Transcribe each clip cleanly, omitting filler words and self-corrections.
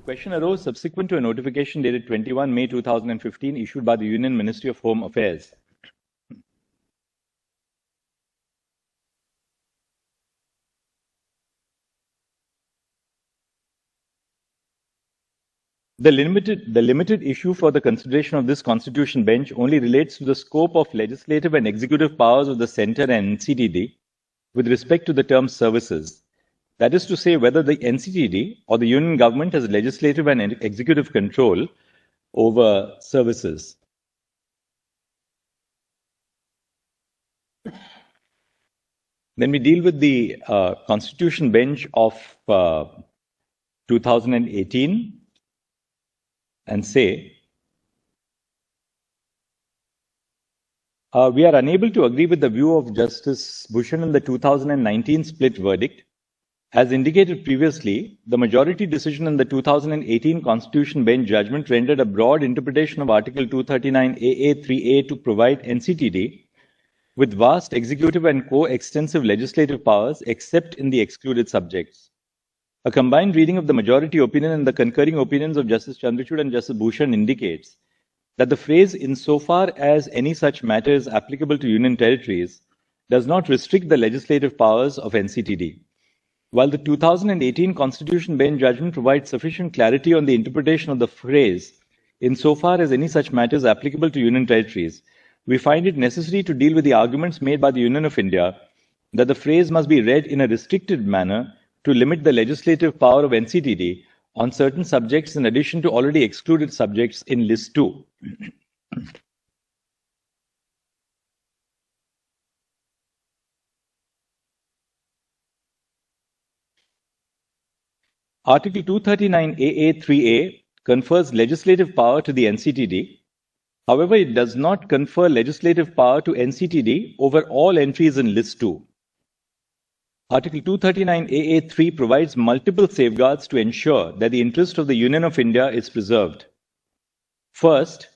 question arose subsequent to a notification dated 21 May 2015 issued by the Union Ministry of Home Affairs. The limited issue for the consideration of this Constitution bench only relates to the scope of legislative and executive powers of the Centre and NCTD with respect to the term services. That is to say, whether the NCTD or the Union Government has legislative and executive control over services. Then we deal with the Constitution bench of 2018 and say, we are unable to agree with the view of Justice Bhushan in the 2019 split verdict. As indicated previously, the majority decision in the 2018 Constitution bench judgment rendered a broad interpretation of Article 239 AA3A to provide NCTD with vast executive and co-extensive legislative powers except in the excluded subjects. A combined reading of the majority opinion and the concurring opinions of Justice Chandrachud and Justice Bhushan indicates that the phrase "insofar as any such matter is applicable to Union territories" does not restrict the legislative powers of NCTD. While the 2018 Constitution bench judgment provides sufficient clarity on the interpretation of the phrase "insofar as any such matter is applicable to Union territories," we find it necessary to deal with the arguments made by the Union of India that the phrase must be read in a restricted manner to limit the legislative power of NCTD on certain subjects in addition to already excluded subjects in List 2. Article 239 AA3A confers legislative power to the NCTD. However, it does not confer legislative power to NCTD over all entries in List 2. Article 239 AA3 provides multiple safeguards to ensure that the interest of the Union of India is preserved. First,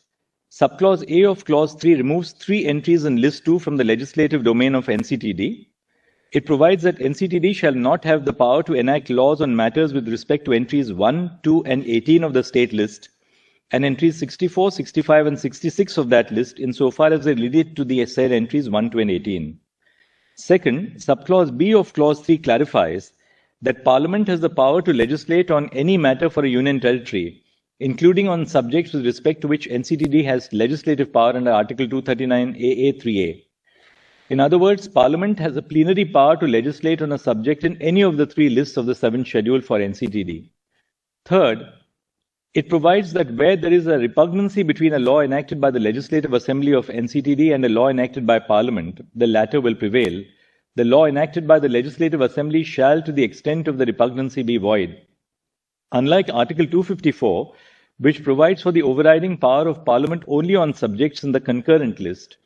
Subclause A of Clause 3 removes 3 entries in List 2 from the legislative domain of NCTD. It provides that NCTD shall not have the power to enact laws on matters with respect to entries 1, 2, and 18 of the state list, and entries 64, 65, and 66 of that list insofar as they relate to the said entries 1, 2, and 18. Second, Subclause B of Clause 3 clarifies that Parliament has the power to legislate on any matter for a Union territory, including on subjects with respect to which NCTD has legislative power under Article 239 AA3A. In other words, Parliament has a plenary power to legislate on a subject in any of the 3 lists of the 7th schedule for NCTD. Third, it provides that where there is a repugnancy between a law enacted by the Legislative Assembly of NCTD and a law enacted by Parliament, the latter will prevail. The law enacted by the Legislative Assembly shall, to the extent of the repugnancy, be void. Unlike Article 254, which provides for the overriding power of Parliament only on subjects in the concurrent list,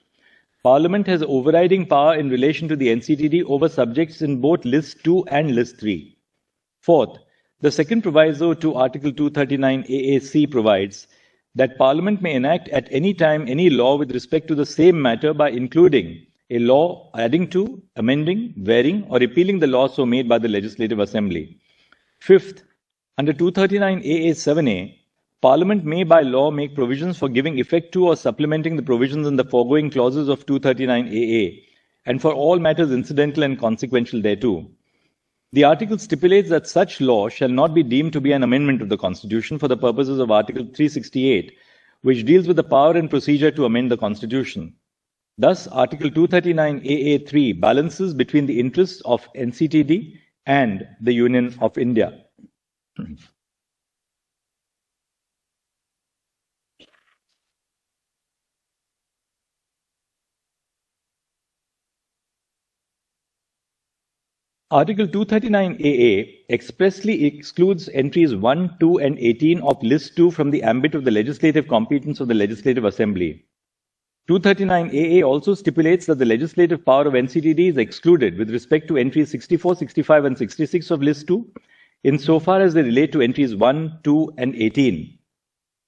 Parliament has overriding power in relation to the NCTD over subjects in both List 2 and List 3. Fourth, the second proviso to Article 239 AAC provides that Parliament may enact at any time any law with respect to the same matter by including a law adding to, amending, varying, or repealing the law so made by the Legislative Assembly. Fifth, under 239 AA7A, Parliament may by law make provisions for giving effect to or supplementing the provisions in the foregoing clauses of 239 AA, and for all matters incidental and consequential thereto. The article stipulates that such law shall not be deemed to be an amendment of the Constitution for the purposes of Article 368, which deals with the power and procedure to amend the Constitution. Thus, Article 239 AA3 balances between the interests of NCTD and the Union of India. Article 239 AA expressly excludes entries 1, 2, and 18 of List 2 from the ambit of the legislative competence of the Legislative Assembly. 239 AA also stipulates that the legislative power of NCTD is excluded with respect to entries 64, 65, and 66 of List 2, insofar as they relate to entries 1, 2, and 18.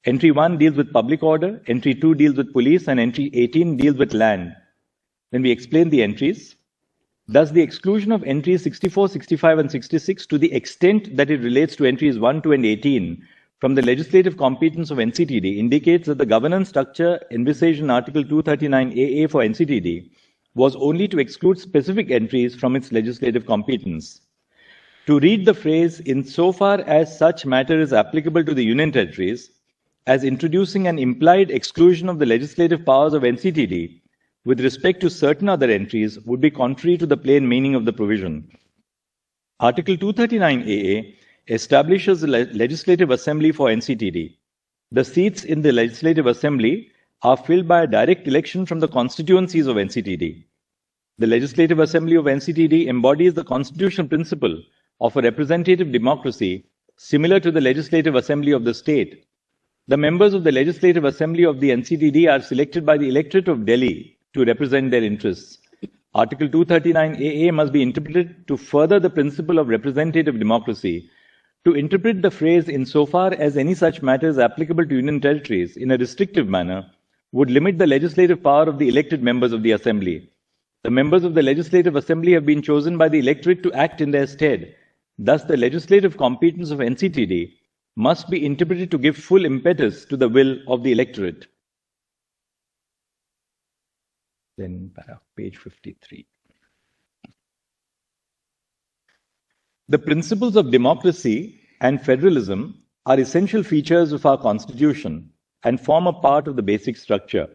Entry 1 deals with public order, entry 2 deals with police, and entry 18 deals with land. When we explain the entries, thus, the exclusion of entries 64, 65, and 66 to the extent that it relates to entries 1, 2, and 18 from the legislative competence of NCTD indicates that the governance structure envisaged in Article 239AA for NCTD was only to exclude specific entries from its legislative competence. To read the phrase insofar as such matter is applicable to the Union territories as introducing an implied exclusion of the legislative powers of NCTD with respect to certain other entries would be contrary to the plain meaning of the provision. Article 239AA establishes the Legislative Assembly for NCTD. The seats in the Legislative Assembly are filled by a direct election from the constituencies of NCTD. The Legislative Assembly of NCTD embodies the constitutional principle of a representative democracy similar to the Legislative Assembly of the state. The members of the Legislative Assembly of the NCTD are selected by the electorate of Delhi to represent their interests. Article 239AA must be interpreted to further the principle of representative democracy. To interpret the phrase insofar as any such matter is applicable to Union territories in a restrictive manner would limit the legislative power of the elected members of the Assembly. The members of the Legislative Assembly have been chosen by the electorate to act in their stead. Thus, the legislative competence of NCTD must be interpreted to give full impetus to the will of the electorate. Then page 53. The principles of democracy and federalism are essential features of our constitution and form a part of the basic structure.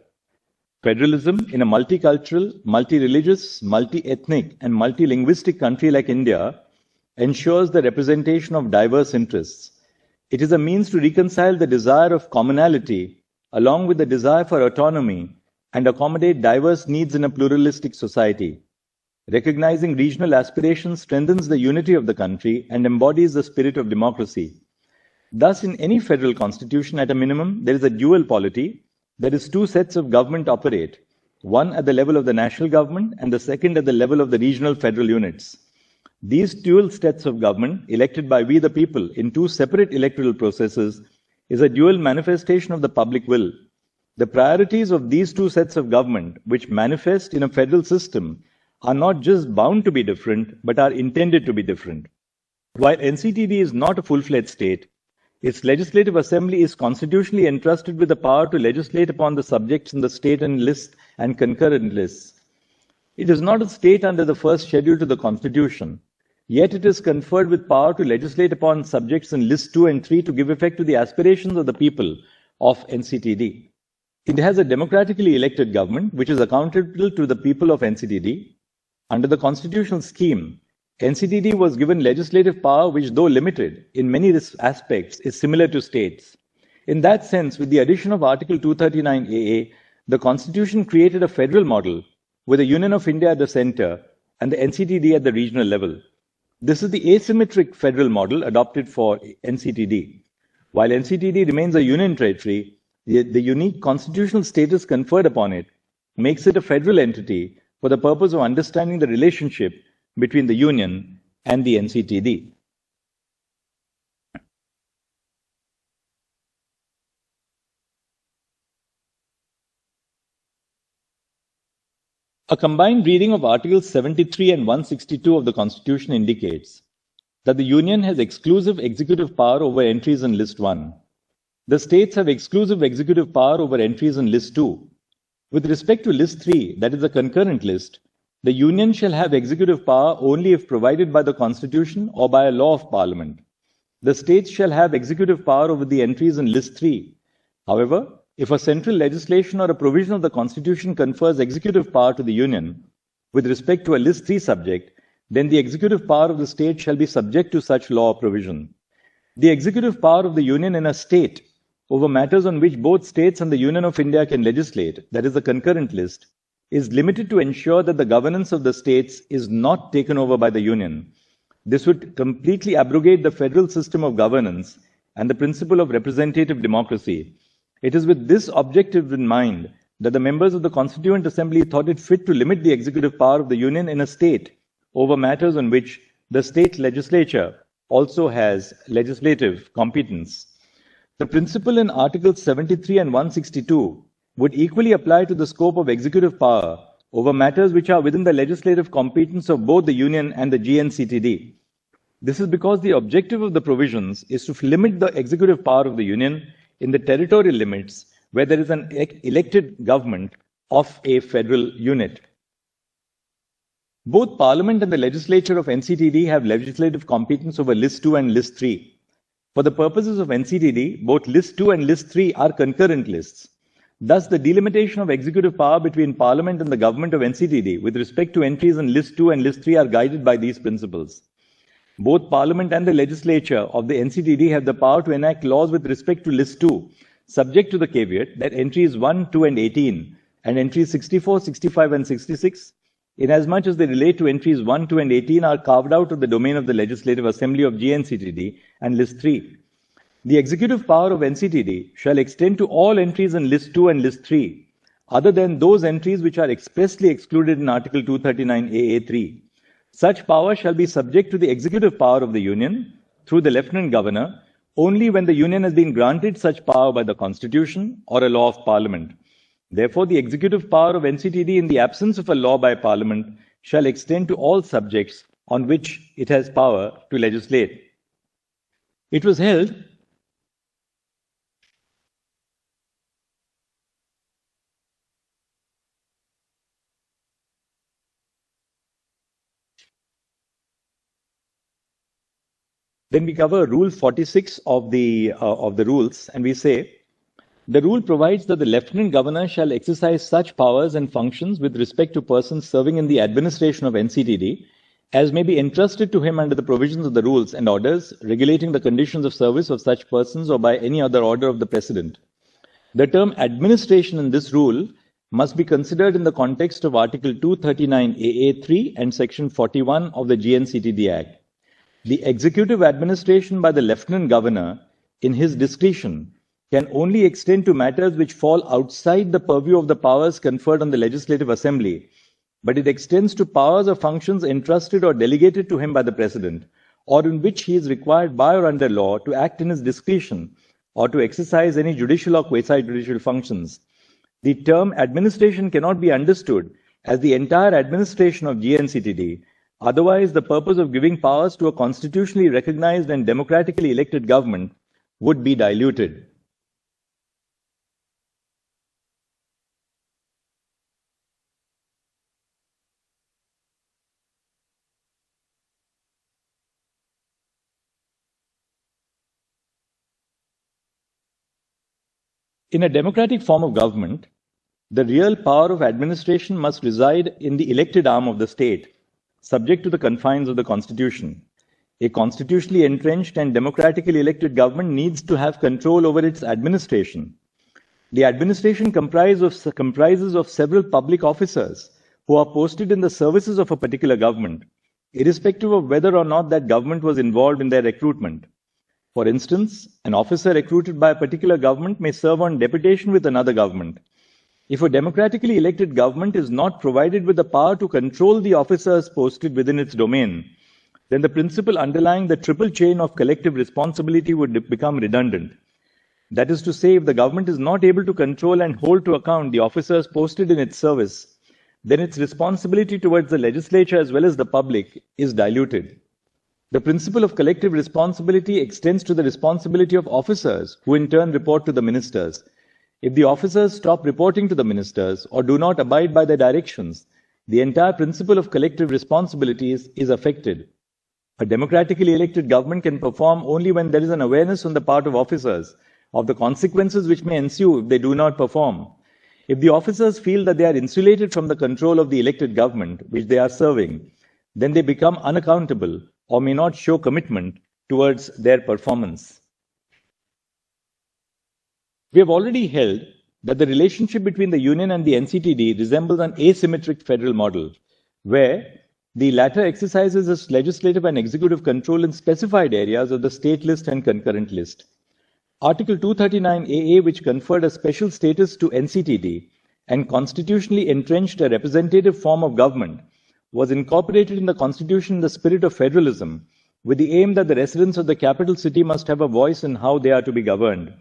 Federalism in a multicultural, multi-religious, multi-ethnic and multilinguistic country like India ensures the representation of diverse interests. It is a means to reconcile the desire of commonality along with the desire for autonomy and accommodate diverse needs in a pluralistic society. Recognizing regional aspirations strengthens the unity of the country and embodies the spirit of democracy. Thus, in any federal constitution, at a minimum, there is a dual polity. That is, two sets of government operate, one at the level of the national government and the second at the level of the regional federal units. These dual sets of government, elected by we the people in two separate electoral processes, is a dual manifestation of the public will. The priorities of these two sets of government, which manifest in a federal system, are not just bound to be different, but are intended to be different. While NCTD is not a full-fledged state, its legislative assembly is constitutionally entrusted with the power to legislate upon the subjects in the state and list and concurrent lists. It is not a state under the first schedule to the Constitution, yet it is conferred with power to legislate upon subjects in lists 2 and 3 to give effect to the aspirations of the people of NCTD. It has a democratically elected government which is accountable to the people of NCTD. Under the constitutional scheme, NCTD was given legislative power which, though limited in many aspects, is similar to states. In that sense, with the addition of Article 239AA, the Constitution created a federal model with the Union of India at the center and the NCTD at the regional level. This is the asymmetric federal model adopted for NCTD. While NCTD remains a union territory, the unique constitutional status conferred upon it makes it a federal entity for the purpose of understanding the relationship between the Union and the NCTD. A combined reading of Articles 73 and 162 of the Constitution indicates that the Union has exclusive executive power over entries in List 1. The states have exclusive executive power over entries in List 2. With respect to List 3, that is the concurrent list, the Union shall have executive power only if provided by the Constitution or by a law of Parliament. The states shall have executive power over the entries in List 3. However, if a central legislation or a provision of the Constitution confers executive power to the Union with respect to a List 3 subject, then the executive power of the state shall be subject to such law or provision. The executive power of the Union in a state over matters on which both states and the Union of India can legislate, that is the concurrent list, is limited to ensure that the governance of the states is not taken over by the Union. This would completely abrogate the federal system of governance and the principle of representative democracy. It is with this objective in mind that the members of the Constituent Assembly thought it fit to limit the executive power of the Union in a state over matters on which the state legislature also has legislative competence. The principle in Articles 73 and 162 would equally apply to the scope of executive power over matters which are within the legislative competence of both the Union and the GNCTD. This is because the objective of the provisions is to limit the executive power of the Union in the territorial limits where there is an elected government of a federal unit. Both Parliament and the legislature of NCTD have legislative competence over List 2 and List 3. For the purposes of NCTD, both List 2 and List 3 are concurrent lists. Thus, the delimitation of executive power between Parliament and the government of NCTD with respect to entries in List 2 and List 3 are guided by these principles. Both Parliament and the legislature of the NCTD have the power to enact laws with respect to List 2, subject to the caveat that entries 1, 2 and 18 and entries 64, 65 and 66, inasmuch as they relate to entries 1, 2 and 18 are carved out of the domain of the Legislative Assembly of GNCTD and List 3. The executive power of NCTD shall extend to all entries in List 2 and List 3, other than those entries which are expressly excluded in Article 239 AA3. Such power shall be subject to the executive power of the Union through the Lieutenant Governor only when the Union has been granted such power by the Constitution or a law of Parliament. Therefore, the executive power of NCTD in the absence of a law by Parliament shall extend to all subjects on which it has power to legislate. It was held Then we cover Rule 46 of the rules, and we say, the rule provides that the Lieutenant Governor shall exercise such powers and functions with respect to persons serving in the administration of NCTD as may be entrusted to him under the provisions of the rules and orders regulating the conditions of service of such persons or by any other order of the President. The term administration in this rule must be considered in the context of Article 239 AA3 and Section 41 of the GNCTD Act. The executive administration by the Lieutenant Governor, in his discretion, can only extend to matters which fall outside the purview of the powers conferred on the Legislative Assembly, but it extends to powers or functions entrusted or delegated to him by the President, or in which he is required by or under law to act in his discretion or to exercise any judicial or quasi-judicial functions. The term administration cannot be understood as the entire administration of GNCTD. Otherwise, the purpose of giving powers to a constitutionally recognized and democratically elected government would be diluted. In a democratic form of government, the real power of administration must reside in the elected arm of the state, subject to the confines of the Constitution. A constitutionally entrenched and democratically elected government needs to have control over its administration. The administration comprises of several public officers who are posted in the services of a particular government, irrespective of whether or not that government was involved in their recruitment. For instance, an officer recruited by a particular government may serve on deputation with another government. If a democratically elected government is not provided with the power to control the officers posted within its domain, then the principle underlying the triple chain of collective responsibility would become redundant. That is to say, if the government is not able to control and hold to account the officers posted in its service, then its responsibility towards the legislature as well as the public is diluted. The principle of collective responsibility extends to the responsibility of officers who in turn report to the ministers. If the officers stop reporting to the ministers or do not abide by their directions, the entire principle of collective responsibilities is affected. A democratically elected government can perform only when there is an awareness on the part of officers of the consequences which may ensue if they do not perform. If the officers feel that they are insulated from the control of the elected government which they are serving, then they become unaccountable or may not show commitment towards their performance. We have already held that the relationship between the Union and the NCTD resembles an asymmetric federal model, where the latter exercises its legislative and executive control in specified areas of the state list and concurrent list. Article 239 AA, which conferred a special status to NCTD and constitutionally entrenched a representative form of government, was incorporated in the Constitution in the spirit of federalism, with the aim that the residents of the capital city must have a voice in how they are to be governed.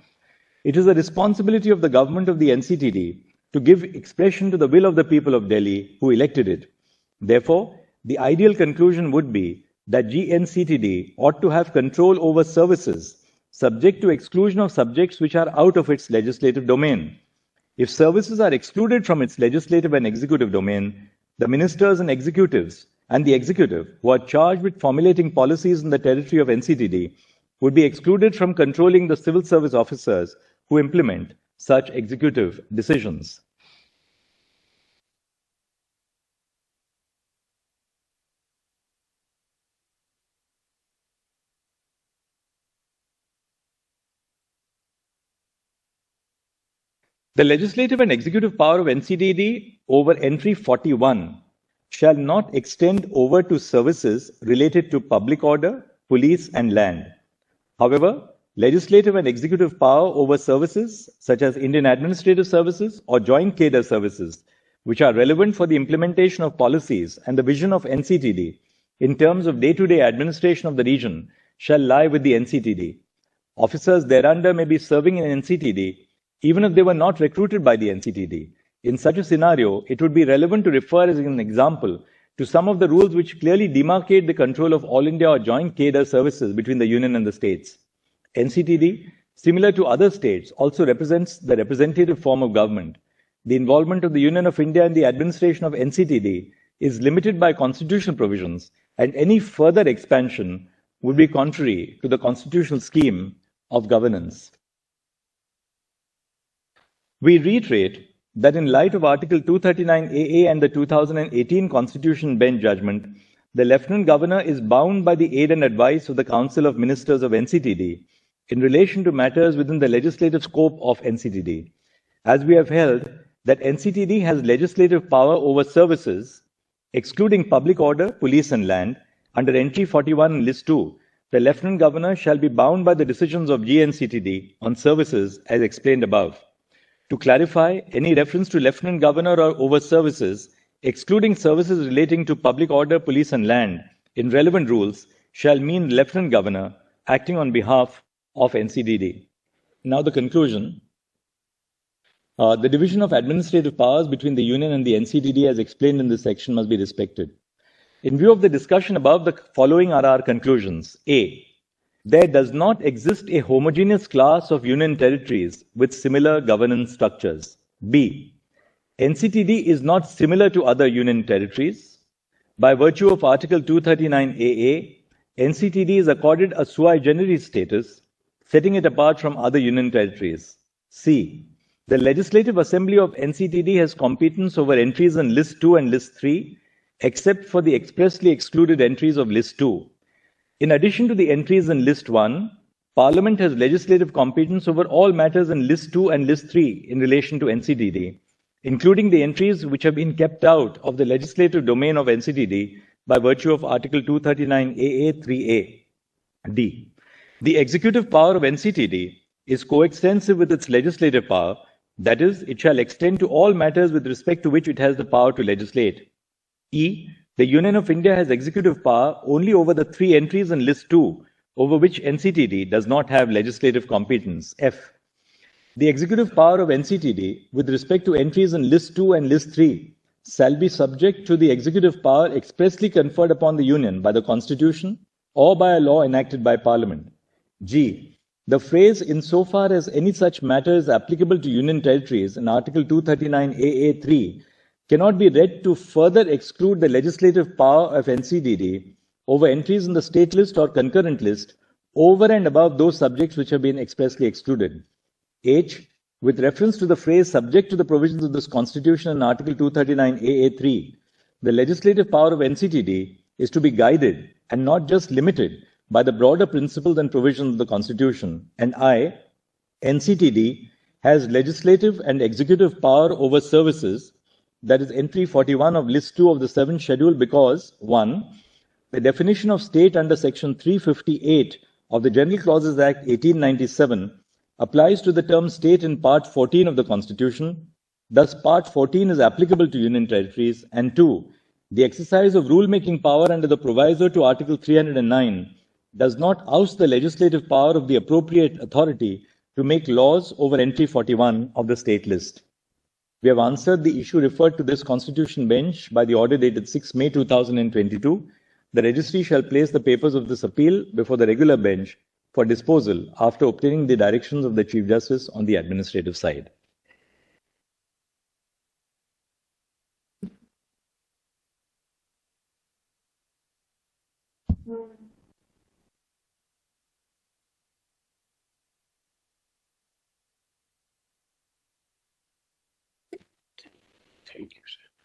It is the responsibility of the government of the NCTD to give expression to the will of the people of Delhi who elected it. Therefore, the ideal conclusion would be that GNCTD ought to have control over services subject to exclusion of subjects which are out of its legislative domain. If services are excluded from its legislative and executive domain, the ministers and executives and the executive who are charged with formulating policies in the territory of NCTD would be excluded from controlling the civil service officers who implement such executive decisions. The legislative and executive power of NCTD over entry 41 shall not extend over to services related to public order, police, and land. However, legislative and executive power over services such as Indian administrative services or joint cadre services, which are relevant for the implementation of policies and the vision of NCTD in terms of day-to-day administration of the region, shall lie with the NCTD. Officers thereunder may be serving in NCTD even if they were not recruited by the NCTD. In such a scenario, it would be relevant to refer as an example to some of the rules which clearly demarcate the control of all India or joint cadre services between the Union and the states. NCTD, similar to other states, also represents the representative form of government. The involvement of the Union of India in the administration of NCTD is limited by constitutional provisions, and any further expansion would be contrary to the constitutional scheme of governance. We reiterate that in light of Article 239AA and the 2018 Constitution Bench judgment, the Lieutenant Governor is bound by the aid and advice of the Council of Ministers of NCTD in relation to matters within the legislative scope of NCTD. As we have held that NCTD has legislative power over services, excluding public order, police and land, under entry 41 list 2, the Lieutenant Governor shall be bound by the decisions of GNCTD on services as explained above. To clarify, any reference to Lieutenant Governor or over services, excluding services relating to public order, police and land, in relevant rules, shall mean Lieutenant Governor acting on behalf of NCTD. Now the conclusion. The division of administrative powers between the Union and the NCTD as explained in this section must be respected. In view of the discussion above, the following are our conclusions. A. There does not exist a homogeneous class of union territories with similar governance structures. B. NCTD is not similar to other union territories. By virtue of Article 239AA, NCTD is accorded a sui generis status, setting it apart from other union territories. C. The Legislative Assembly of NCTD has competence over entries in List 2 and List 3, except for the expressly excluded entries of List 2. In addition to the entries in List 1, Parliament has legislative competence over all matters in List 2 and List 3 in relation to NCTD, including the entries which have been kept out of the legislative domain of NCTD by virtue of Article 239AA 3A. D. The executive power of NCTD is coextensive with its legislative power, that is, it shall extend to all matters with respect to which it has the power to legislate. E. The Union of India has executive power only over the 3 entries in List 2, over which NCTD does not have legislative competence. F. The executive power of NCTD with respect to entries in List 2 and List 3 shall be subject to the executive power expressly conferred upon the Union by the Constitution or by a law enacted by Parliament. G. The phrase insofar as any such matter is applicable to Union territories in Article 239AA 3 cannot be read to further exclude the legislative power of NCTD over entries in the state list or concurrent list over and above those subjects which have been expressly excluded. H. With reference to the phrase subject to the provisions of this Constitution in Article 239AA3, the legislative power of NCTD is to be guided and not just limited by the broader principles and provisions of the Constitution. And I, NCTD, has legislative and executive power over services, that is entry 41 of list 2 of the 7th schedule, because 1. The definition of state under section 358 of the General Clauses Act 1897 applies to the term state in part 14 of the Constitution. Thus, part 14 is applicable to union territories. And 2. The exercise of rule-making power under the proviso to Article 309 does not oust the legislative power of the appropriate authority to make laws over entry 41 of the state list. We have answered the issue referred to this Constitution bench by the order dated 6 May 2022. The registry shall place the papers of this appeal before the regular bench for disposal after obtaining the directions of the Chief Justice on the administrative side. Thank you, sir.